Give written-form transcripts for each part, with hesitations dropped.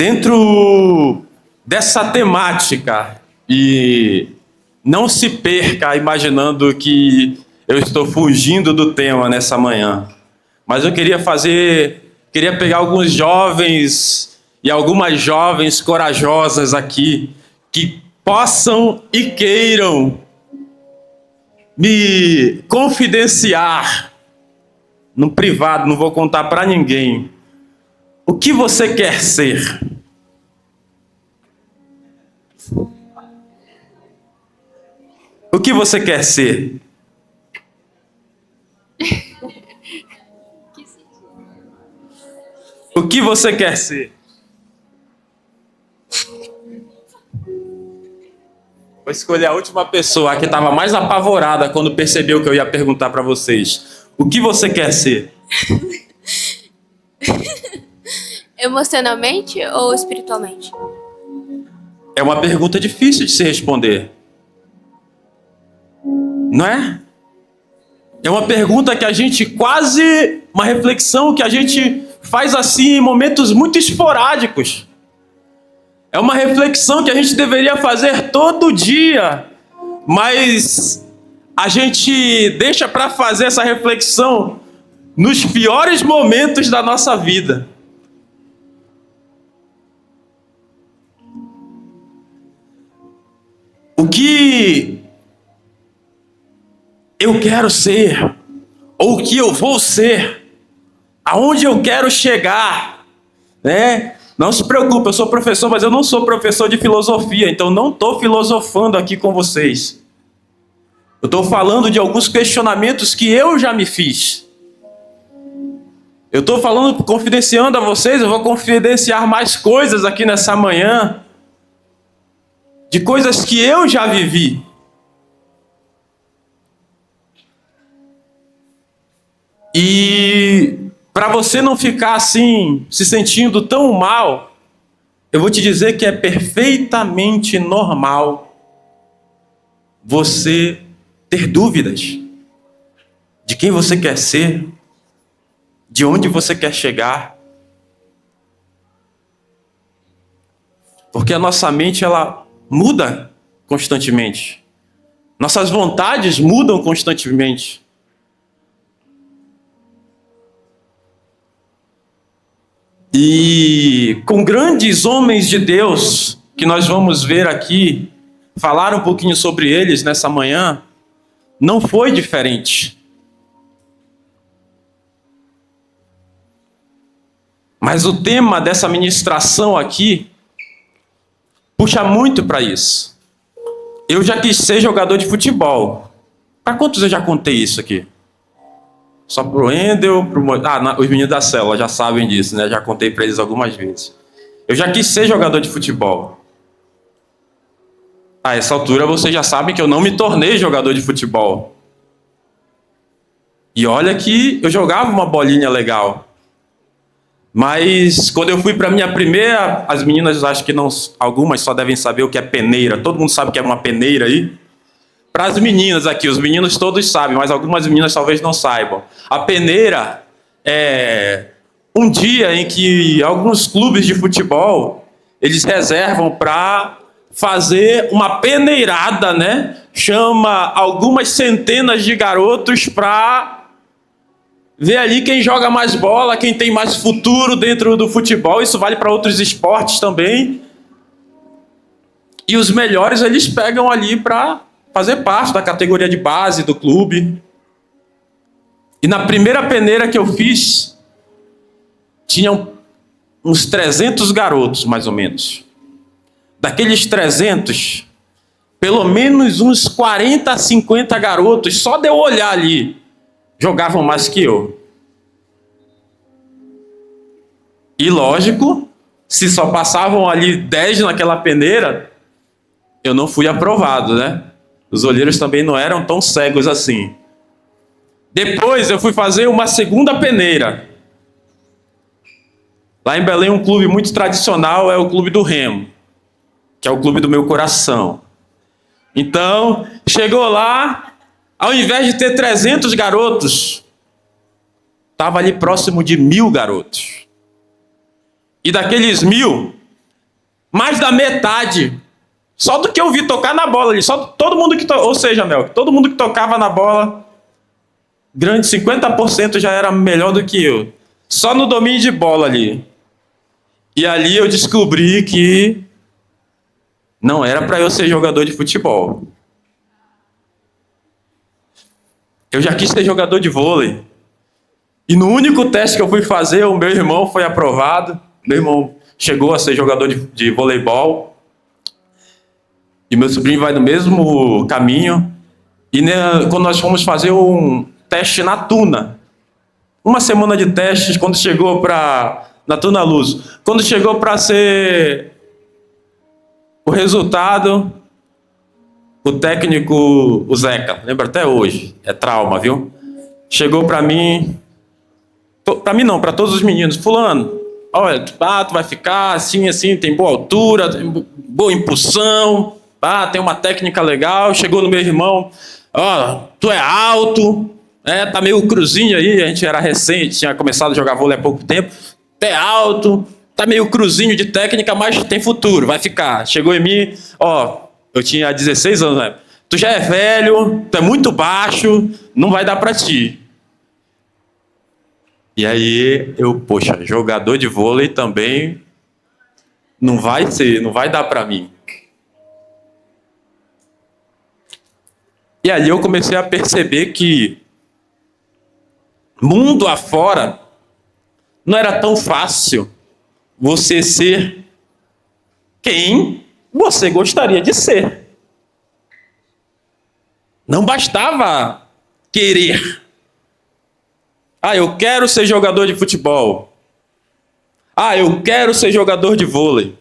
Dentro dessa temática, e não se perca imaginando que eu estou fugindo do tema nessa manhã, mas eu queria pegar alguns jovens e algumas jovens corajosas aqui que possam e queiram me confidenciar no privado, não vou contar para ninguém. O que você quer ser? O que você quer ser? O que você quer ser? Vou escolher a última pessoa, a que estava mais apavorada quando percebeu que eu ia perguntar para vocês. O que você quer ser? Emocionalmente ou espiritualmente? É uma pergunta difícil de se responder. Não é? É uma pergunta que a gente quase... Uma reflexão que a gente faz assim em momentos muito esporádicos. É uma reflexão que a gente deveria fazer todo dia. Mas a gente deixa para fazer essa reflexão nos piores momentos da nossa vida. O que eu quero ser, ou o que eu vou ser, aonde eu quero chegar, né? Não se preocupe, eu sou professor, mas eu não sou professor de filosofia, então não estou filosofando aqui com vocês. Eu estou falando de alguns questionamentos que eu já me fiz. Eu estou falando, confidenciando a vocês, eu vou confidenciar mais coisas aqui nessa manhã, de coisas que eu já vivi. E para você não ficar assim, se sentindo tão mal, eu vou te dizer que é perfeitamente normal você ter dúvidas de quem você quer ser, de onde você quer chegar. Porque a nossa mente, ela muda constantemente. Nossas vontades mudam constantemente. E com grandes homens de Deus, que nós vamos ver aqui, falar um pouquinho sobre eles nessa manhã, não foi diferente. Mas o tema dessa ministração aqui puxa muito para isso. Eu já quis ser jogador de futebol. Para quantos eu já contei isso aqui? Só pro Wendel, os meninos da célula já sabem disso, né? Já contei para eles algumas vezes. Eu já quis ser jogador de futebol. A essa altura vocês já sabem que eu não me tornei jogador de futebol. E olha que eu jogava uma bolinha legal. Mas quando eu fui para minha primeira, as meninas acho que não, algumas só devem saber o que é peneira. Todo mundo sabe o que é uma peneira aí? Para as meninas aqui, os meninos todos sabem, mas algumas meninas talvez não saibam. A peneira é um dia em que alguns clubes de futebol, eles reservam para fazer uma peneirada, né? Chama algumas centenas de garotos para ver ali quem joga mais bola, quem tem mais futuro dentro do futebol. Isso vale para outros esportes também. E os melhores eles pegam ali para fazer parte da categoria de base do clube. E na primeira peneira que eu fiz, tinham uns 300 garotos, mais ou menos. Daqueles 300, pelo menos uns 40 a 50 garotos, só de eu olhar ali, jogavam mais que eu. E lógico, se só passavam ali 10 naquela peneira, eu não fui aprovado, né? Os olheiros também não eram tão cegos assim. Depois eu fui fazer uma segunda peneira. Lá em Belém, um clube muito tradicional é o Clube do Remo, que é o clube do meu coração. Então, chegou lá, ao invés de ter 300 garotos, estava ali próximo de 1000 garotos. E daqueles 1000, Mais da metade. Só do que eu vi tocar na bola ali. Só todo mundo que ou seja, todo mundo que tocava na bola, grande 50% já era melhor do que eu. Só no domínio de bola ali. E ali eu descobri que não era para eu ser jogador de futebol. Eu já quis ser jogador de vôlei. E no único teste que eu fui fazer, o meu irmão foi aprovado. Meu irmão chegou a ser jogador de voleibol. E meu sobrinho vai no mesmo caminho. E quando nós fomos fazer um teste na Tuna, uma semana de testes, quando chegou na Tuna Luz, quando chegou para ser o resultado, o técnico, o Zeca, lembra até hoje, é trauma, viu? Chegou para mim não, para todos os meninos, fulano, olha, tu vai ficar assim, tem boa altura, tem boa impulsão, tem uma técnica legal. Chegou no meu irmão, tu é alto, tá meio cruzinho aí, a gente era recente, tinha começado a jogar vôlei há pouco tempo, tu é alto, tá meio cruzinho de técnica, mas tem futuro, vai ficar. Chegou em mim, eu tinha 16 anos, né? Tu já é velho, tu é muito baixo, não vai dar pra ti. E aí poxa, jogador de vôlei também não vai dar pra mim. E ali eu comecei a perceber que mundo afora não era tão fácil você ser quem você gostaria de ser. Não bastava querer. Eu quero ser jogador de futebol. Eu quero ser jogador de vôlei.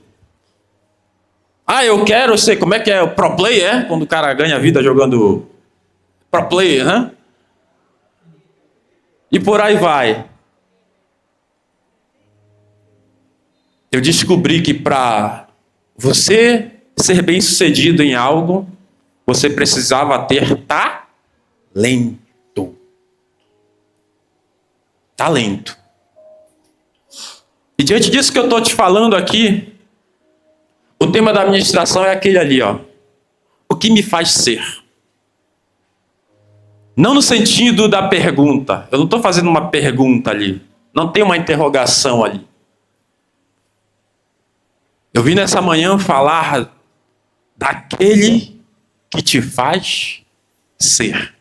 Eu quero ser, como é que é? O pro player, quando o cara ganha a vida jogando pro player, né? E por aí vai. Eu descobri que para você ser bem-sucedido em algo, você precisava ter talento. Talento. E diante disso que eu estou te falando aqui, o tema da administração é aquele ali, o que me faz ser? Não no sentido da pergunta. Eu não estou fazendo uma pergunta ali. Não tem uma interrogação ali. Eu vim nessa manhã falar daquele que te faz ser.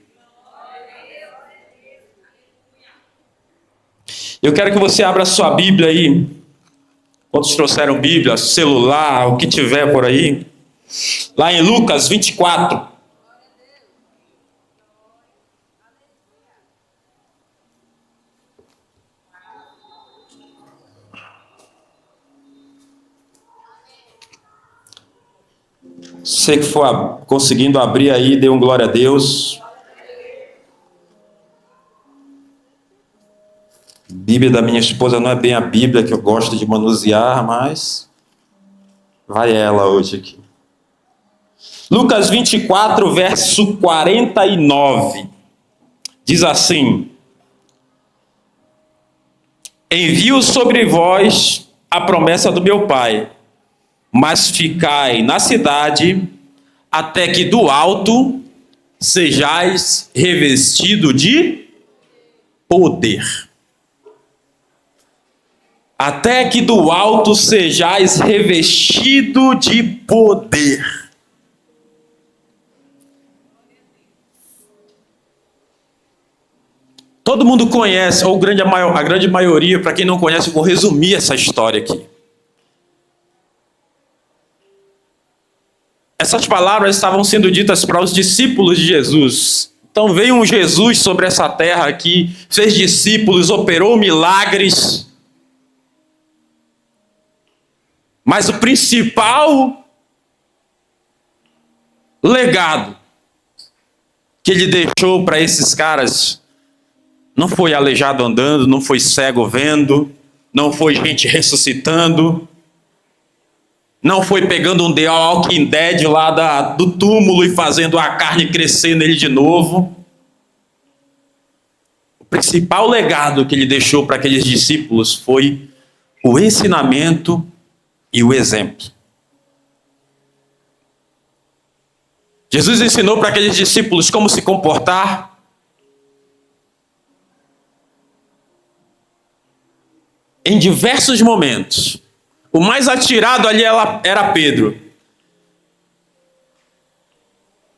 Eu quero que você abra sua Bíblia aí. Quantos trouxeram Bíblia, celular, o que tiver por aí? Lá em Lucas 24. Você que for conseguindo abrir aí, dê um glória a Deus. Bíblia da minha esposa não é bem a Bíblia que eu gosto de manusear, mas vai ela hoje aqui. Lucas 24, verso 49. Diz assim: envio sobre vós a promessa do meu Pai, mas ficai na cidade até que do alto sejais revestido de poder. Até que do alto sejais revestido de poder. Todo mundo conhece, ou a grande maioria, para quem não conhece, eu vou resumir essa história aqui. Essas palavras estavam sendo ditas para os discípulos de Jesus. Então veio um Jesus sobre essa terra aqui, fez discípulos, operou milagres. Mas o principal legado que ele deixou para esses caras não foi aleijado andando, não foi cego vendo, não foi gente ressuscitando, não foi pegando um The Walking Dead lá do túmulo e fazendo a carne crescer nele de novo. O principal legado que ele deixou para aqueles discípulos foi o ensinamento e o exemplo. Jesus ensinou para aqueles discípulos como se comportar. Em diversos momentos. O mais atirado ali era Pedro.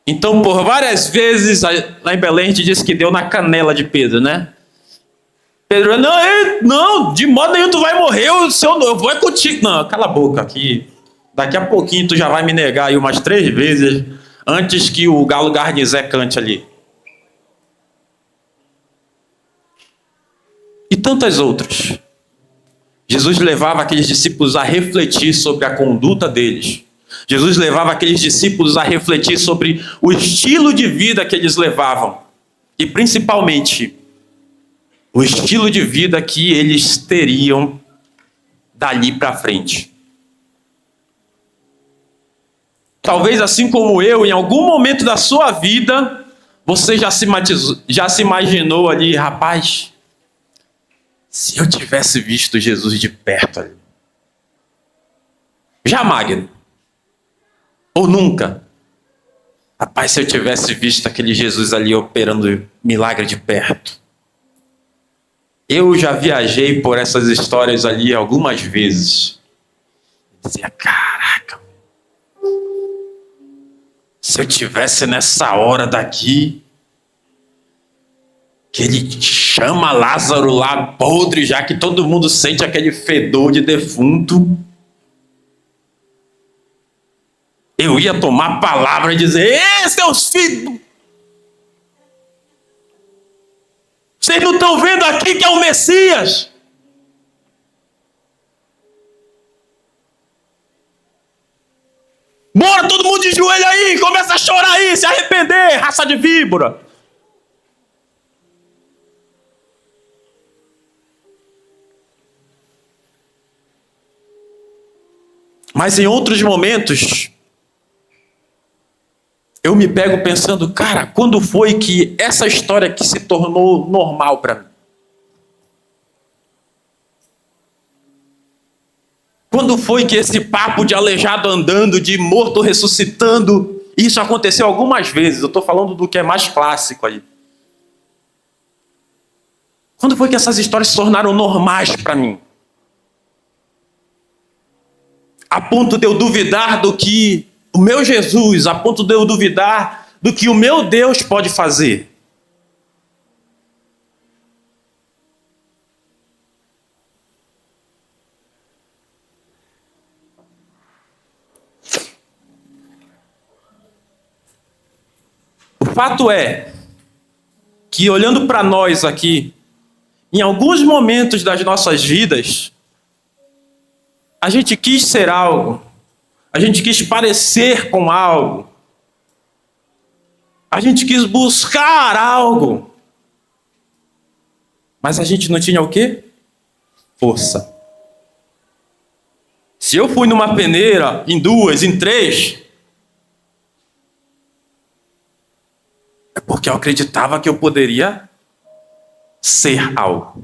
Então, por várias vezes, lá em Belém, a gente disse que deu na canela de Pedro, né? Pedro, não, de modo nenhum tu vai morrer, eu vou contigo. Não, cala a boca aqui. Daqui a pouquinho tu já vai me negar aí umas 3 vezes antes que o galo Garnizé cante ali. E tantas outras. Jesus levava aqueles discípulos a refletir sobre a conduta deles. Jesus levava aqueles discípulos a refletir sobre o estilo de vida que eles levavam. E principalmente, o estilo de vida que eles teriam dali para frente. Talvez assim como eu, em algum momento da sua vida, você já se imaginou ali, rapaz, se eu tivesse visto Jesus de perto ali. Já, Magno? Ou nunca? Rapaz, se eu tivesse visto aquele Jesus ali operando milagre de perto. Eu já viajei por essas histórias ali algumas vezes. Eu dizia, caraca. Se eu tivesse nessa hora daqui, que ele chama Lázaro lá podre, já que todo mundo sente aquele fedor de defunto, eu ia tomar a palavra e dizer, ei, seus filhos, vocês não estão vendo aqui que é o Messias? Bora todo mundo de joelho aí, começa a chorar aí, se arrepender, raça de víbora. Mas em outros momentos, eu me pego pensando, cara, quando foi que essa história aqui se tornou normal para mim? Quando foi que esse papo de aleijado andando, de morto ressuscitando, isso aconteceu algumas vezes, eu estou falando do que é mais clássico aí. Quando foi que essas histórias se tornaram normais para mim? A ponto de eu duvidar do que o meu Jesus, a ponto de eu duvidar do que o meu Deus pode fazer. O fato é que, olhando para nós aqui, em alguns momentos das nossas vidas, a gente quis ser algo, a gente quis parecer com algo, a gente quis buscar algo, mas a gente não tinha o quê? Força. Se eu fui numa peneira, em 2, em 3, é porque eu acreditava que eu poderia ser algo.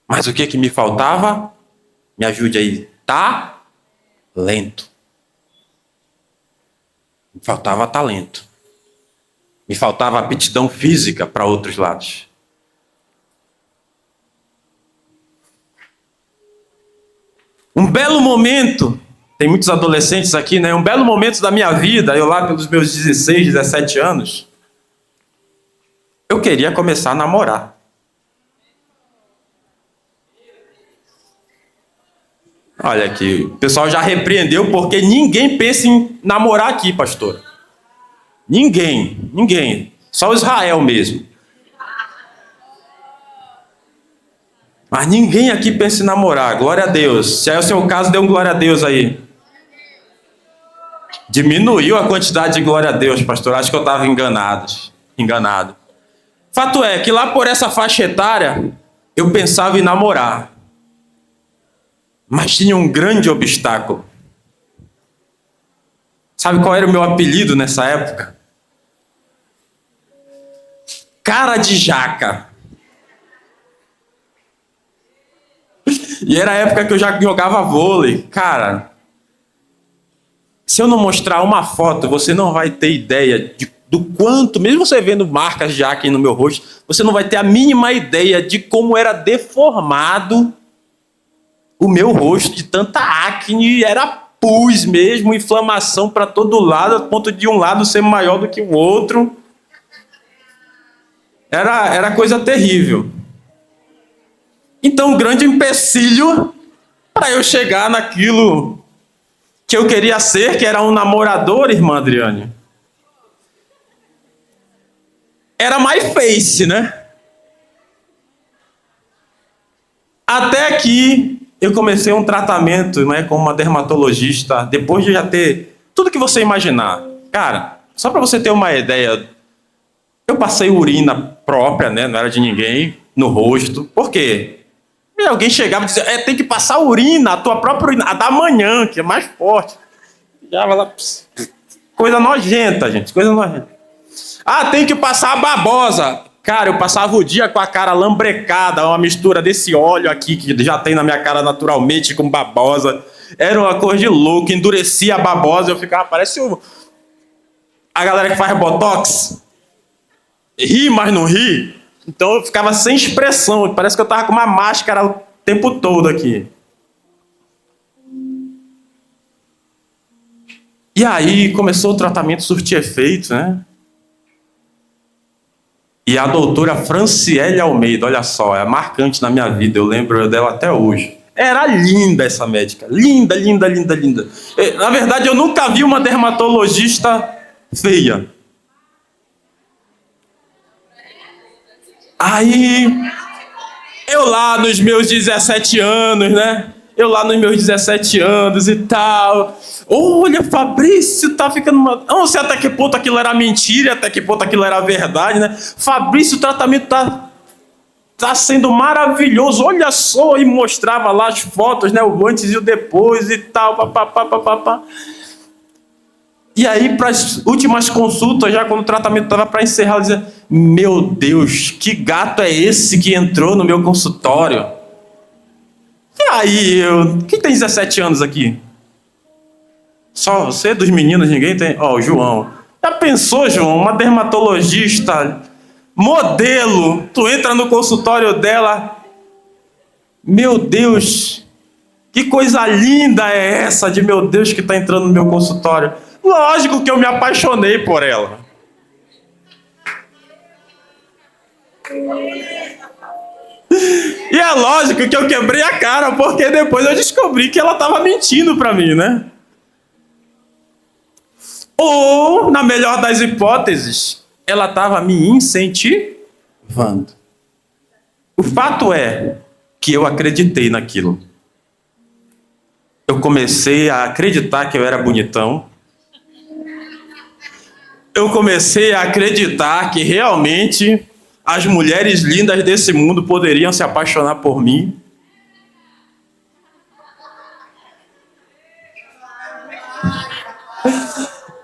Mas o que me faltava? Me ajude aí. Talento. Me faltava talento. Me faltava aptidão física para outros lados. Um belo momento, tem muitos adolescentes aqui, né? Um belo momento da minha vida, eu lá pelos meus 16, 17 anos, eu queria começar a namorar. Olha aqui, o pessoal já repreendeu porque ninguém pensa em namorar aqui, pastor. Ninguém. Só Israel mesmo. Mas ninguém aqui pensa em namorar, glória a Deus. Se é o seu caso, dê um glória a Deus aí. Diminuiu a quantidade de glória a Deus, pastor. Acho que eu estava enganado. Fato é que lá por essa faixa etária, eu pensava em namorar. Mas tinha um grande obstáculo. Sabe qual era o meu apelido nessa época? Cara de jaca. E era a época que eu já jogava vôlei. Cara, Se eu não mostrar uma foto, você não vai ter ideia do quanto, mesmo você vendo marcas de acne no meu rosto, você não vai ter a mínima ideia de como era deformado o meu rosto de tanta acne. Era pus mesmo, inflamação para todo lado, a ponto de um lado ser maior do que o outro. Era coisa terrível. Então, um grande empecilho para eu chegar naquilo que eu queria ser, que era um namorador, irmã Adriane, era my face, né? Até que eu comecei um tratamento, né, com uma dermatologista, depois de já ter tudo que você imaginar. Cara, só para você ter uma ideia, eu passei urina própria, né, não era de ninguém, no rosto. Por quê? E alguém chegava e dizia, tem que passar urina, a tua própria urina, a da manhã, que é mais forte. Já vai lá, coisa nojenta, gente, coisa nojenta. Ah, tem que passar a babosa. Cara, eu passava o dia com a cara lambrecada, uma mistura desse óleo aqui, que já tem na minha cara naturalmente, com babosa. Era uma cor de louco, endurecia a babosa, eu ficava, parece a galera que faz botox. Ri, mas não ri. Então eu ficava sem expressão, parece que eu tava com uma máscara o tempo todo aqui. E aí começou o tratamento a surtir efeito, né? E a doutora Franciele Almeida, olha só, é marcante na minha vida, eu lembro dela até hoje. Era linda essa médica, linda, linda, linda, linda. Na verdade, eu nunca vi uma dermatologista feia. Aí, eu lá nos meus 17 anos, né? Eu lá nos meus 17 anos e tal. Olha, Fabrício tá ficando... Não sei até que ponto aquilo era mentira, até que ponto aquilo era verdade, né? Fabrício, o tratamento tá sendo maravilhoso. Olha só, e mostrava lá as fotos, né? O antes e o depois e tal. Papapá. E aí, para as últimas consultas, já quando o tratamento estava para encerrar, eu dizia, meu Deus, que gato é esse que entrou no meu consultório? E aí, quem tem 17 anos aqui? Só você, dos meninos, ninguém tem? Ó, o João. Já pensou, João, uma dermatologista, modelo, tu entra no consultório dela, meu Deus, que coisa linda é essa de meu Deus que está entrando no meu consultório? Lógico que eu me apaixonei por ela. E é lógico que eu quebrei a cara, porque depois eu descobri que ela estava mentindo para mim, né? Ou, na melhor das hipóteses, ela estava me incentivando. O fato é que eu acreditei naquilo. Eu comecei a acreditar que eu era bonitão. Eu comecei a acreditar que realmente as mulheres lindas desse mundo poderiam se apaixonar por mim.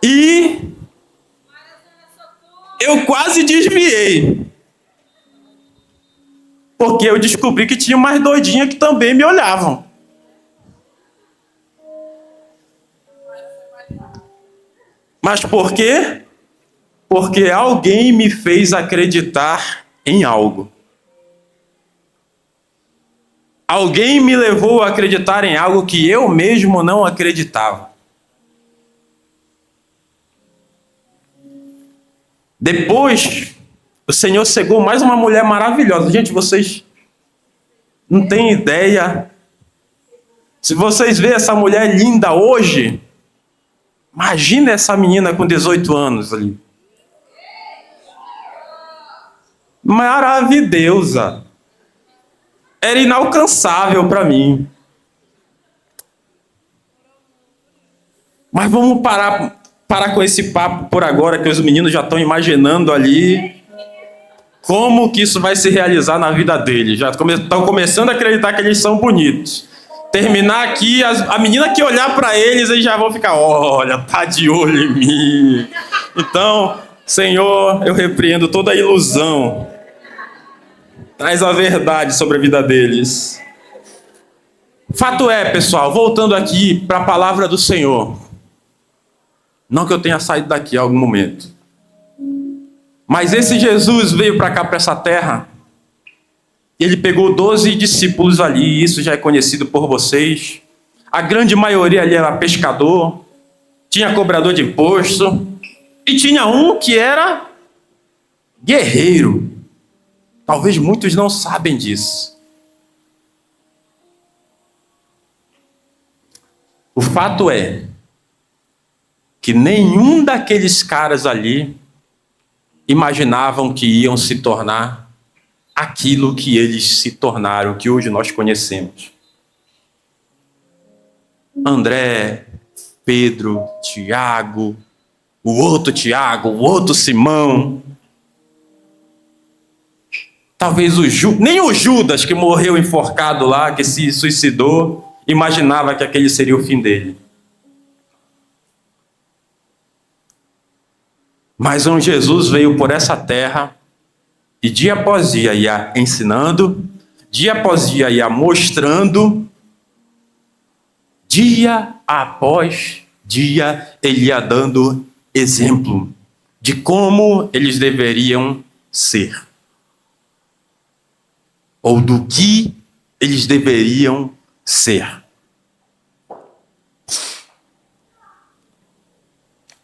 E eu quase desviei. Porque eu descobri que tinha umas doidinhas que também me olhavam. Mas por quê? Porque alguém me fez acreditar em algo. Alguém me levou a acreditar em algo que eu mesmo não acreditava. Depois, o Senhor cegou mais uma mulher maravilhosa. Gente, vocês não têm ideia. Se vocês verem essa mulher linda hoje, imagina essa menina com 18 anos ali. Maravilhosa. Era inalcançável para mim. Mas vamos parar com esse papo por agora, que os meninos já estão imaginando ali como que isso vai se realizar na vida deles. Já estão começando a acreditar que eles são bonitos. Terminar aqui, a menina que olhar para eles, eles já vão ficar, olha, tá de olho em mim. Então, Senhor, eu repreendo toda a ilusão. Traz a verdade sobre a vida deles. Fato é, pessoal, voltando aqui para a palavra do Senhor. Não que eu tenha saído daqui em algum momento. Mas esse Jesus veio para cá, para essa terra. Ele pegou 12 discípulos ali, isso já é conhecido por vocês. A grande maioria ali era pescador, tinha cobrador de imposto, e tinha um que era guerreiro. Talvez muitos não sabem disso. O fato é que nenhum daqueles caras ali imaginavam que iam se tornar aquilo que eles se tornaram, que hoje nós conhecemos. André, Pedro, Tiago, o outro Simão. Talvez nem o Judas, que morreu enforcado lá, que se suicidou, imaginava que aquele seria o fim dele. Mas um Jesus veio por essa terra e dia após dia ia ensinando, dia após dia ia mostrando, dia após dia ele ia dando exemplo de como eles deveriam ser. Ou do que eles deveriam ser.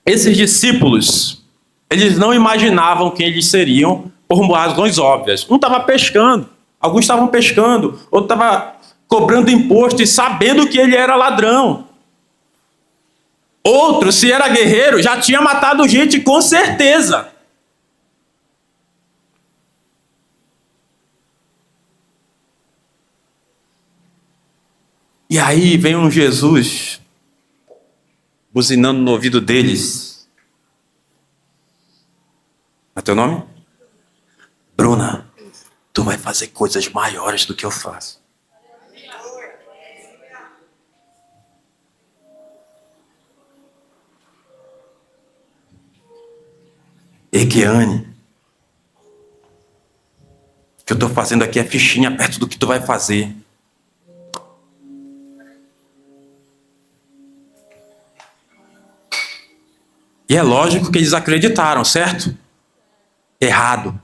Esses discípulos, eles não imaginavam quem eles seriam por razões óbvias. Um estava pescando, alguns estavam pescando, outro estava cobrando imposto e sabendo que ele era ladrão. Outro, se era guerreiro, já tinha matado gente com certeza. E aí vem um Jesus buzinando no ouvido deles. Qual é teu nome? Bruna, tu vai fazer coisas maiores do que eu faço. Equiane, o que eu estou fazendo aqui é fichinha perto do que tu vai fazer. E é lógico que eles acreditaram, certo? Errado.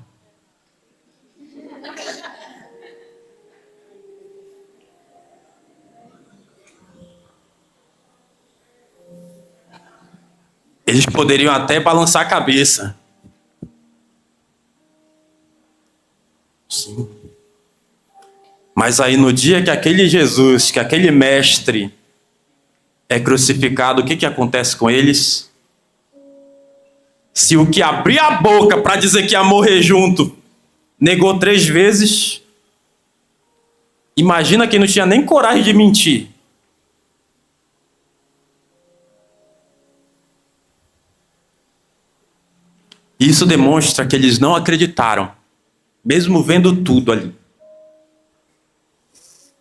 Eles poderiam até balançar a cabeça. Sim. Mas aí no dia que aquele Jesus, que aquele mestre é crucificado, o que acontece com eles? Se o que abria a boca para dizer que ia morrer junto negou 3 vezes, imagina quem não tinha nem coragem de mentir. Isso demonstra que eles não acreditaram, mesmo vendo tudo ali.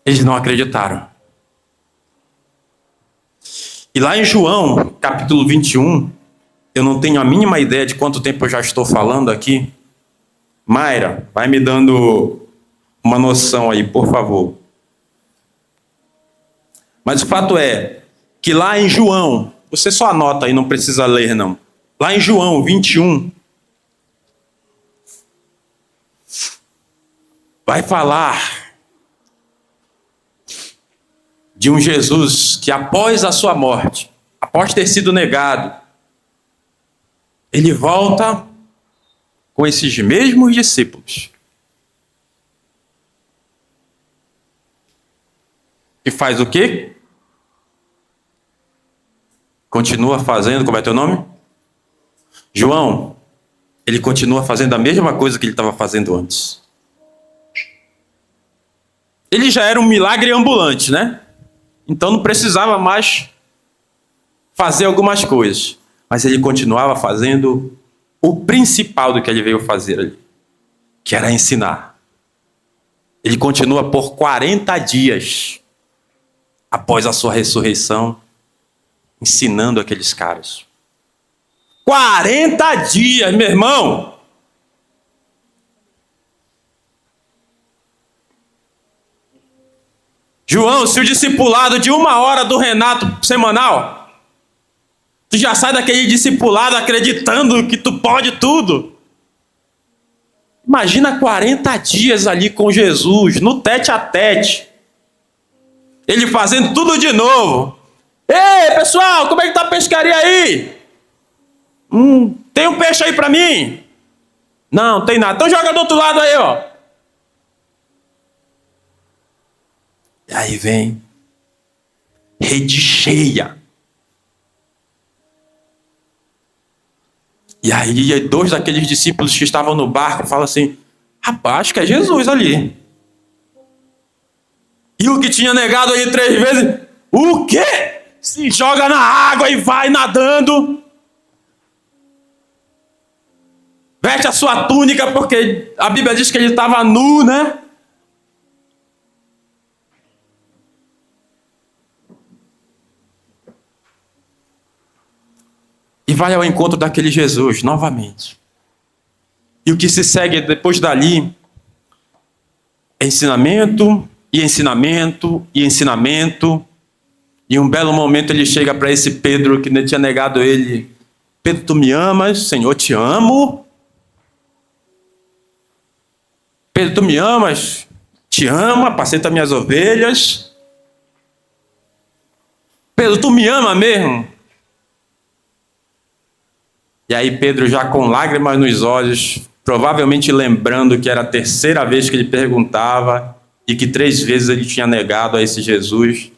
Eles não acreditaram. E lá em João, capítulo 21, eu não tenho a mínima ideia de quanto tempo eu já estou falando aqui. Mayra, vai me dando uma noção aí, por favor. Mas o fato é que lá em João, você só anota aí, não precisa ler não. Lá em João 21, vai falar de um Jesus que após a sua morte, após ter sido negado, ele volta com esses mesmos discípulos. E faz o quê? Continua fazendo, como é teu nome? João, ele continua fazendo a mesma coisa que ele estava fazendo antes. Ele já era um milagre ambulante, né? Então não precisava mais fazer algumas coisas. Mas ele continuava fazendo o principal do que ele veio fazer ali, que era ensinar. Ele continua por 40 dias após a sua ressurreição, ensinando aqueles caras. 40 dias, meu irmão! João, se o discipulado de 1 hora do Renato semanal Tu já sai daquele discipulado acreditando que tu pode tudo. Imagina 40 dias ali com Jesus, no tete a tete. Ele fazendo tudo de novo. Ei, pessoal, como é que tá a pescaria aí? Tem um peixe aí pra mim? Não, tem nada. Então joga do outro lado aí, ó. E aí vem rede cheia. E aí 2 daqueles discípulos que estavam no barco falam assim: rapaz, acho que é Jesus ali. E o que tinha negado aí 3 vezes, o quê? Se joga na água e vai nadando. Veste a sua túnica, porque a Bíblia diz que ele estava nu, né? E vai ao encontro daquele Jesus novamente. E o que se segue depois dali é ensinamento, e ensinamento, e ensinamento. E um belo momento ele chega para esse Pedro que tinha negado ele. Pedro, tu me amas? Senhor, te amo. Pedro, tu me amas? Te amo, apacenta minhas ovelhas. Pedro, tu me ama mesmo? E aí Pedro, já com lágrimas nos olhos, provavelmente lembrando que era a 3ª vez que ele perguntava e que 3 vezes ele tinha negado a esse Jesus,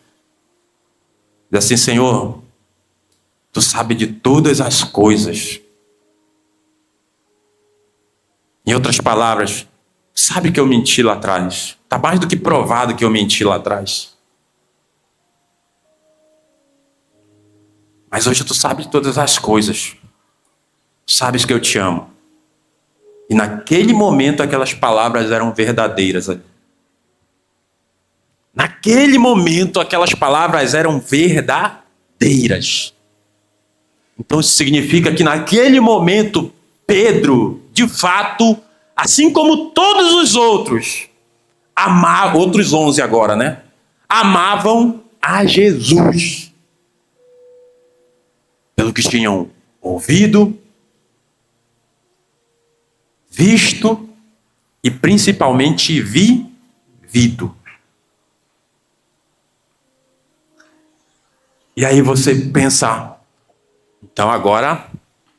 diz assim: Senhor, tu sabe de todas as coisas. Em outras palavras, sabe que eu menti lá atrás. Está mais do que provado que eu menti lá atrás. Mas hoje tu sabe de todas as coisas. Sabes que eu te amo. E naquele momento aquelas palavras eram verdadeiras. Naquele momento aquelas palavras eram verdadeiras. Então isso significa que naquele momento Pedro, de fato, assim como todos os outros, outros 11 agora, né? Amavam a Jesus. Pelo que tinham ouvido, visto e principalmente vivido. E aí você pensa, então agora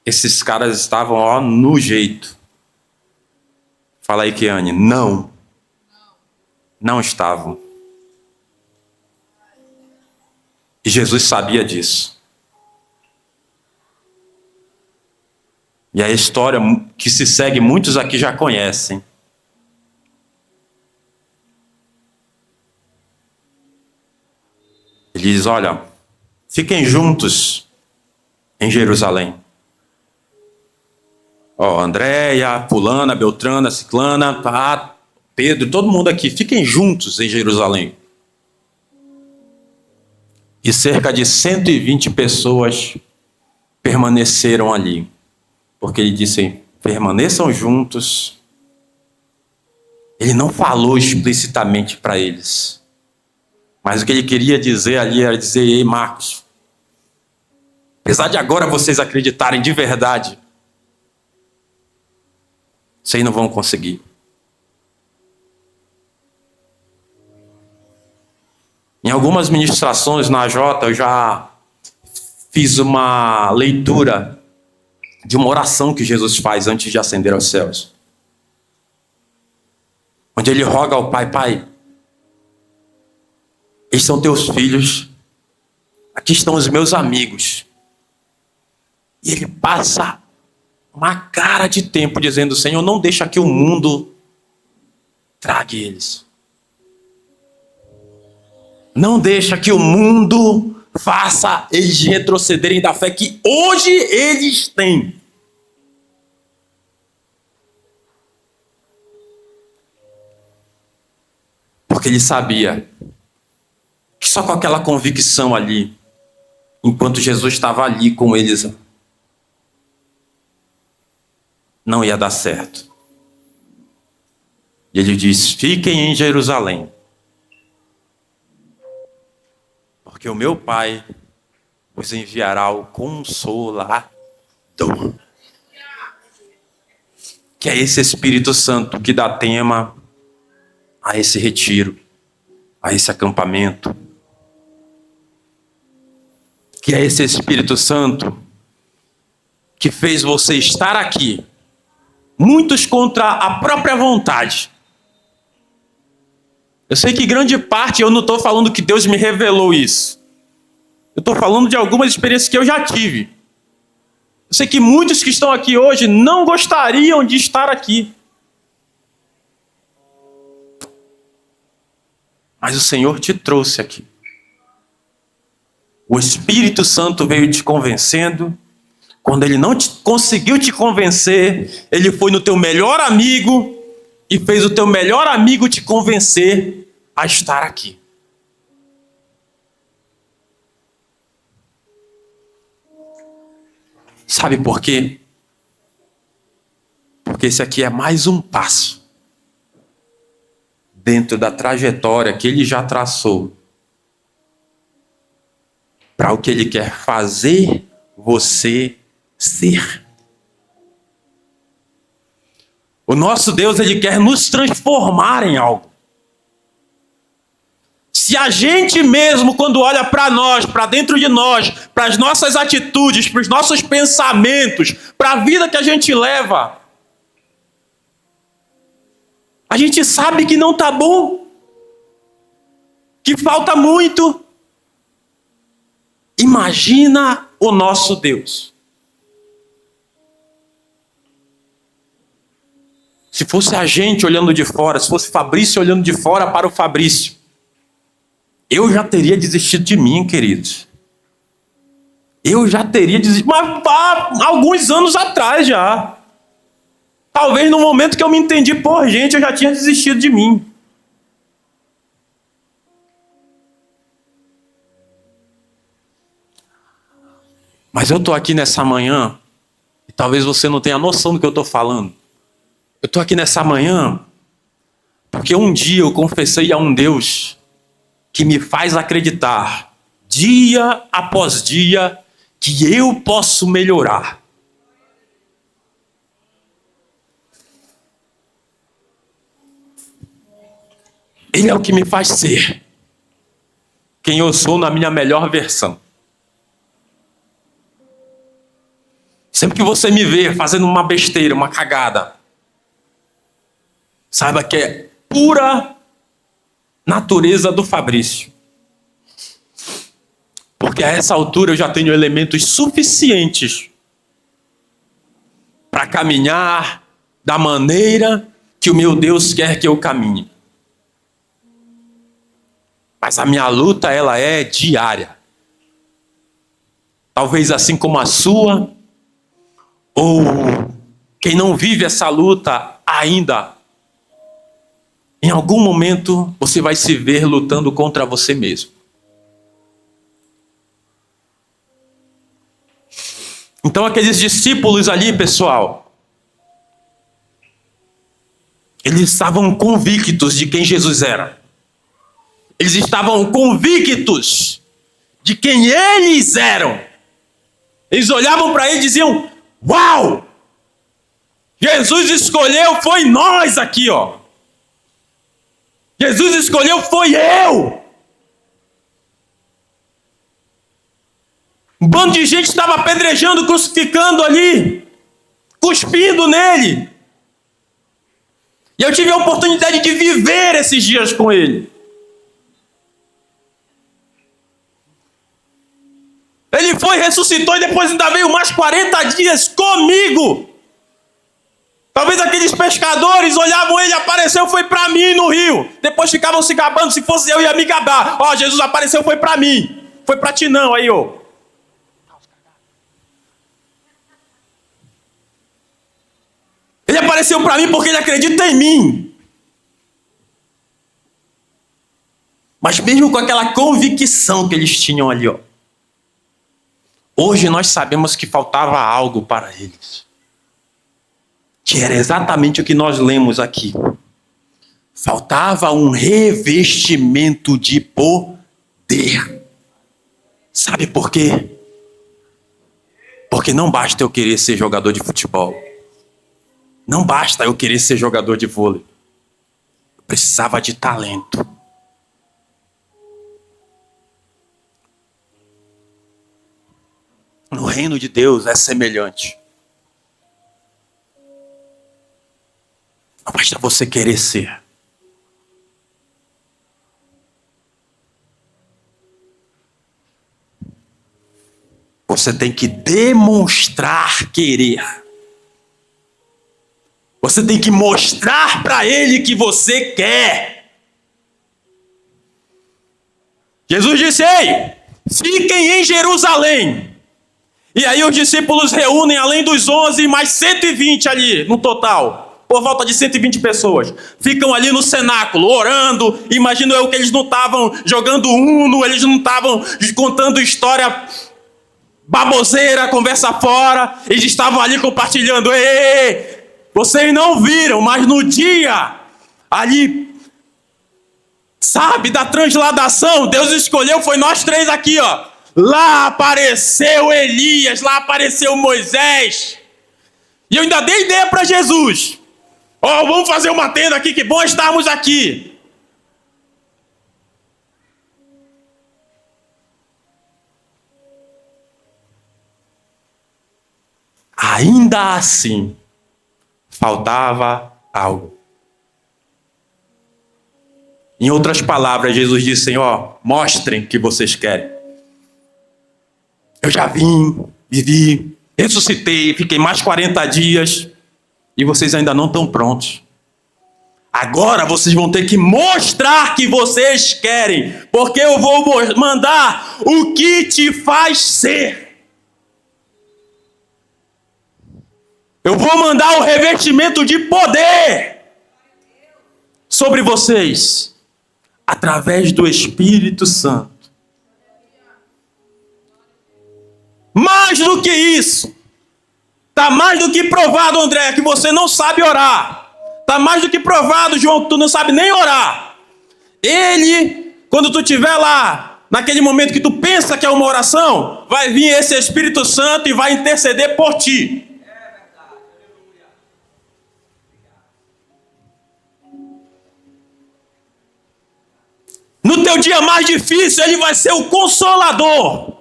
esses caras estavam no jeito. Fala aí, Kiane. Não estavam. E Jesus sabia disso. E a história que se segue, muitos aqui já conhecem. Ele diz: olha, fiquem juntos em Jerusalém. Ó, Andréia, fulana, Beltrana, Ciclana, Pedro, todo mundo aqui, fiquem juntos em Jerusalém. E cerca de 120 pessoas permaneceram ali. Porque ele disse: permaneçam juntos. Ele não falou explicitamente para eles. Mas o que ele queria dizer ali era dizer: ei, Marcos, apesar de agora vocês acreditarem de verdade, vocês não vão conseguir. Em algumas ministrações na Jota, eu já fiz uma leitura de uma oração que Jesus faz antes de ascender aos céus. Onde ele roga ao Pai: Pai, estes são teus filhos, aqui estão os meus amigos. E ele passa uma cara de tempo dizendo: Senhor, não deixa que o mundo trague eles. Não deixa que o mundo faça eles retrocederem da fé que hoje eles têm. Porque ele sabia que só com aquela convicção ali, enquanto Jesus estava ali com eles, não ia dar certo. E ele diz: fiquem em Jerusalém, porque o meu Pai vos enviará o Consolador, que é esse Espírito Santo que dá tema a esse retiro, a esse acampamento, que é esse Espírito Santo que fez você estar aqui, muitos contra a própria vontade. Eu sei que grande parte, eu não estou falando que Deus me revelou isso. Eu estou falando de algumas experiências que eu já tive. Eu sei que muitos que estão aqui hoje não gostariam de estar aqui. Mas o Senhor te trouxe aqui. O Espírito Santo veio te convencendo. Quando ele não conseguiu te convencer, ele foi no teu melhor amigo e fez o teu melhor amigo te convencer a estar aqui. Sabe por quê? Porque esse aqui é mais um passo dentro da trajetória que ele já traçou para o que ele quer fazer você ser. O nosso Deus, ele quer nos transformar em algo. Se a gente mesmo, quando olha para nós, para dentro de nós, para as nossas atitudes, para os nossos pensamentos, para a vida que a gente leva, a gente sabe que não está bom, que falta muito. Imagina o nosso Deus. Se fosse a gente olhando de fora, se fosse Fabrício olhando de fora para o Fabrício, eu já teria desistido de mim, queridos. Eu já teria desistido, mas há alguns anos atrás já. Talvez no momento que eu me entendi por gente, eu já tinha desistido de mim. Mas eu estou aqui nessa manhã, e talvez você não tenha noção do que eu estou falando. Eu estou aqui nessa manhã, porque um dia eu confessei a um Deus que me faz acreditar, dia após dia, que eu posso melhorar. Ele é o que me faz ser quem eu sou na minha melhor versão. Sempre que você me vê fazendo uma besteira, uma cagada, saiba que é pura natureza do Fabrício. Porque a essa altura eu já tenho elementos suficientes para caminhar da maneira que o meu Deus quer que eu caminhe. Mas a minha luta, ela é diária. Talvez assim como a sua, ou quem não vive essa luta ainda, em algum momento você vai se ver lutando contra você mesmo. Então aqueles discípulos ali, pessoal, eles estavam convictos de quem Jesus era. Eles estavam convictos de quem eles eram. Eles olhavam para ele e diziam: uau! Jesus escolheu, foi nós aqui, ó. Jesus escolheu, foi eu. Um bando de gente estava apedrejando, crucificando ali, cuspindo nele. E eu tive a oportunidade de viver esses dias com ele. Ele foi, ressuscitou e depois ainda veio mais 40 dias comigo. Talvez aqueles pescadores olhavam ele, apareceu, foi para mim no rio. Depois ficavam se gabando, se fosse eu ia me gabar. Ó, Jesus apareceu, foi para mim. Foi para ti não, aí, ó. Ele apareceu para mim porque ele acredita em mim. Mas mesmo com aquela convicção que eles tinham ali, ó. Hoje nós sabemos que faltava algo para eles. Que era exatamente o que nós lemos aqui. Faltava um revestimento de poder. Sabe por quê? Porque não basta eu querer ser jogador de futebol. Não basta eu querer ser jogador de vôlei. Eu precisava de talento. No reino de Deus é semelhante. Não basta você querer ser. Você tem que demonstrar querer. Você tem que mostrar para ele que você quer. Jesus disse: ei, fiquem em Jerusalém. E aí os discípulos reúnem, além dos 11, mais 120 ali no total. Por volta de 120 pessoas. Ficam ali no cenáculo, orando. Imagino eu que eles não estavam jogando Uno, eles não estavam contando história baboseira, conversa fora. Eles estavam ali compartilhando. Ei, vocês não viram, mas no dia ali, sabe, da transladação, Deus escolheu, foi nós três aqui, ó. Lá apareceu Elias, lá apareceu Moisés. E eu ainda dei ideia para Jesus. Ó, vamos fazer uma tenda aqui, que bom estarmos aqui. Ainda assim, faltava algo. Em outras palavras, Jesus disse: ó, mostrem que vocês querem. Eu já vim, vivi, ressuscitei, fiquei mais 40 dias e vocês ainda não estão prontos. Agora vocês vão ter que mostrar que vocês querem, porque eu vou mandar o que te faz ser. Eu vou mandar o revestimento de poder sobre vocês, através do Espírito Santo. Mais do que isso, está mais do que provado, André, que você não sabe orar. Está mais do que provado, João, que tu não sabe nem orar. Ele, quando tu estiver lá, naquele momento que tu pensa que é uma oração, vai vir esse Espírito Santo e vai interceder por ti. No teu dia mais difícil, ele vai ser o consolador.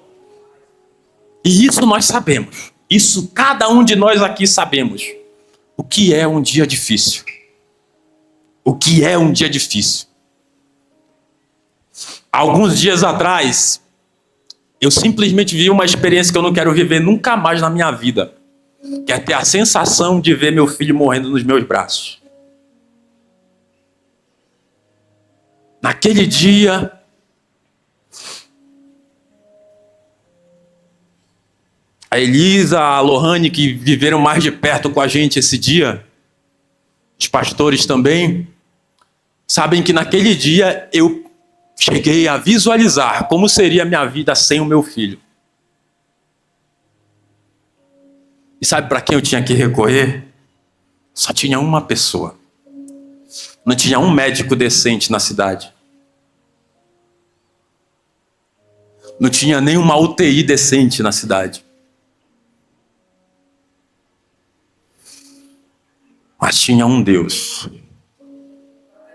E isso nós sabemos. Isso cada um de nós aqui sabemos. O que é um dia difícil? O que é um dia difícil? Alguns dias atrás, eu simplesmente vi uma experiência que eu não quero viver nunca mais na minha vida. Que é ter a sensação de ver meu filho morrendo nos meus braços. Naquele dia, a Elisa, a Lohane, que viveram mais de perto com a gente esse dia, os pastores também, sabem que naquele dia eu cheguei a visualizar como seria a minha vida sem o meu filho. E sabe para quem eu tinha que recorrer? Só tinha uma pessoa. Não tinha um médico decente na cidade. Não tinha nenhuma UTI decente na cidade. Mas tinha um Deus.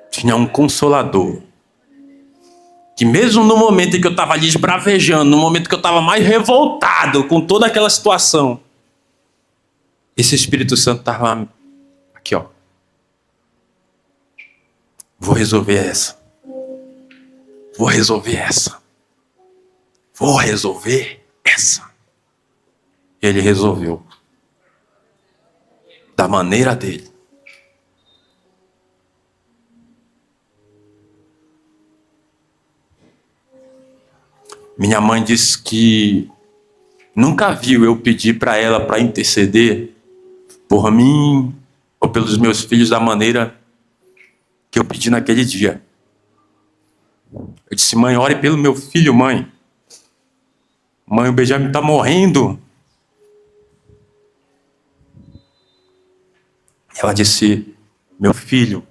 Tinha um Consolador. Que mesmo no momento em que eu estava ali esbravejando, no momento que eu estava mais revoltado com toda aquela situação, esse Espírito Santo estava aqui, ó. Vou resolver essa. Vou resolver essa. Vou resolver essa. Ele resolveu. Da maneira dele. Minha mãe disse que nunca viu eu pedir para ela para interceder por mim ou pelos meus filhos da maneira que eu pedi naquele dia. Eu disse: mãe, ore pelo meu filho, mãe. Mãe, o Benjamin está morrendo. Ela disse: meu filho,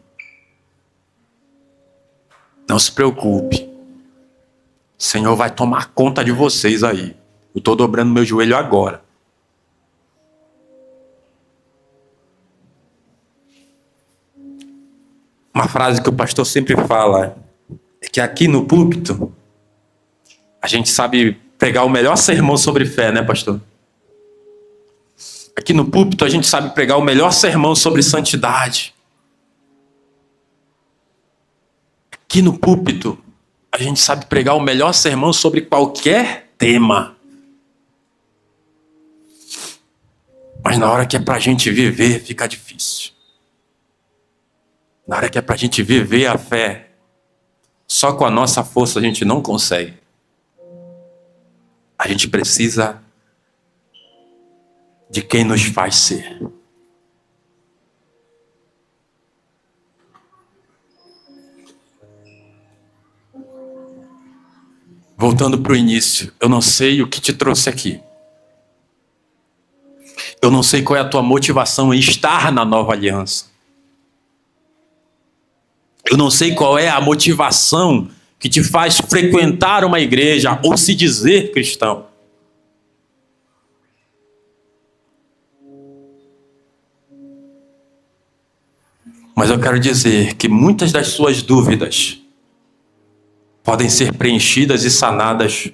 não se preocupe. O Senhor vai tomar conta de vocês aí. Eu estou dobrando meu joelho agora. Uma frase que o pastor sempre fala é que aqui no púlpito a gente sabe pregar o melhor sermão sobre fé, né, pastor? Aqui no púlpito a gente sabe pregar o melhor sermão sobre santidade. Aqui no púlpito a gente sabe pregar o melhor sermão sobre qualquer tema. Mas na hora que é pra gente viver, fica difícil. Na hora que é pra gente viver a fé, só com a nossa força a gente não consegue. A gente precisa de quem nos faz ser. Voltando para o início, eu não sei o que te trouxe aqui. Eu não sei qual é a tua motivação em estar na nova aliança. Eu não sei qual é a motivação que te faz frequentar uma igreja ou se dizer cristão. Mas eu quero dizer que muitas das suas dúvidas podem ser preenchidas e sanadas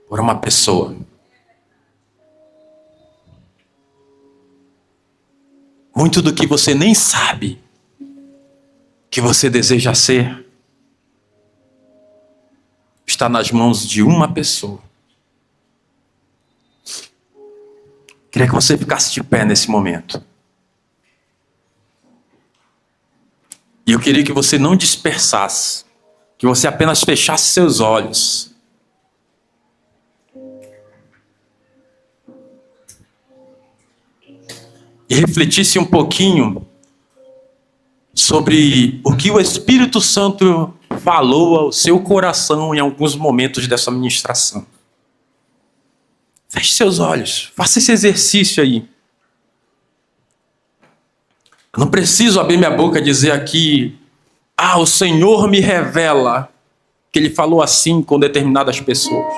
por uma pessoa. Muito do que você nem sabe que você deseja ser está nas mãos de uma pessoa. Queria que você ficasse de pé nesse momento. E eu queria que você não dispersasse, que você apenas fechasse seus olhos. E refletisse um pouquinho sobre o que o Espírito Santo falou ao seu coração em alguns momentos dessa ministração. Feche seus olhos, faça esse exercício aí. Eu não preciso abrir minha boca e dizer aqui, o Senhor me revela que Ele falou assim com determinadas pessoas.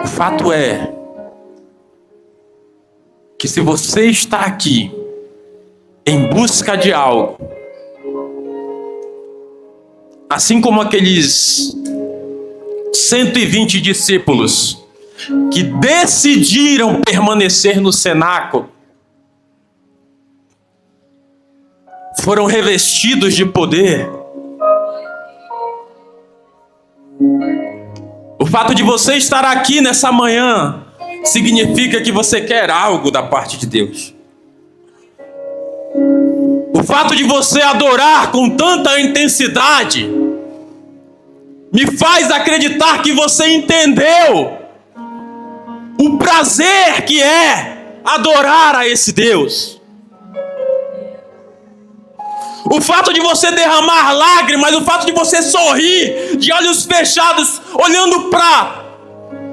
O fato é que se você está aqui em busca de algo, assim como aqueles 120 discípulos que decidiram permanecer no cenáculo, foram revestidos de poder. O fato de você estar aqui nessa manhã significa que você quer algo da parte de Deus. O fato de você adorar com tanta intensidade me faz acreditar que você entendeu o prazer que é adorar a esse Deus. O fato de você derramar lágrimas, o fato de você sorrir de olhos fechados, olhando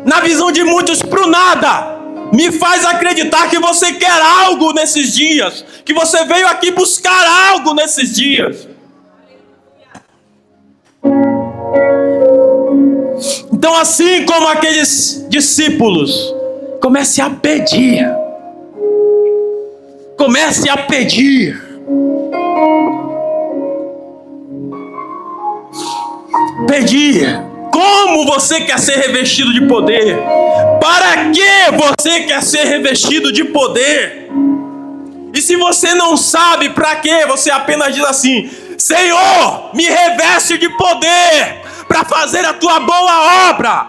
na visão de muitos para o nada, me faz acreditar que você quer algo nesses dias, que você veio aqui buscar algo nesses dias. Então, assim como aqueles discípulos, comece a pedir. Comece a pedir. Pedir. Como você quer ser revestido de poder? Para que você quer ser revestido de poder? E se você não sabe para que, você apenas diz assim: Senhor, me reveste de poder para fazer a tua boa obra.